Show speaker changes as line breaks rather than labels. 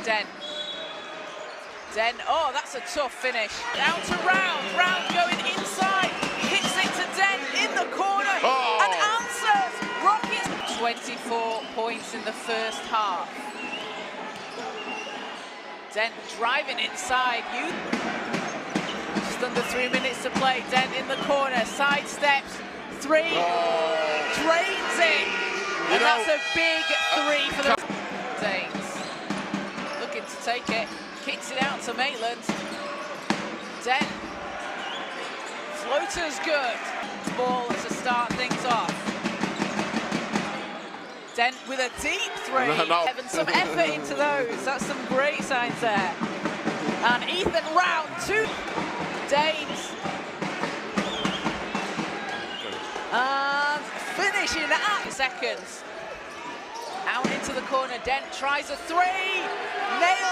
Den. Den, oh, that's a tough finish. Down to Round. Round going inside. Hits it to Den in the corner.
Oh.
And answers. Rockets. 24 points in the first half. Den driving inside. Just under 3 minutes to play. Den in the corner. Side steps. Three. Drains it. And that's a big three for the Danes. Looking to take it. Kicks it out to Maitland. Den. Floater's good. Ball to start things off. Den with a deep three. Having some effort into those. That's some great signs there. And Ethan Round, 2 Danes. And finishing at seconds. Out into the corner. Den tries a three. Nails.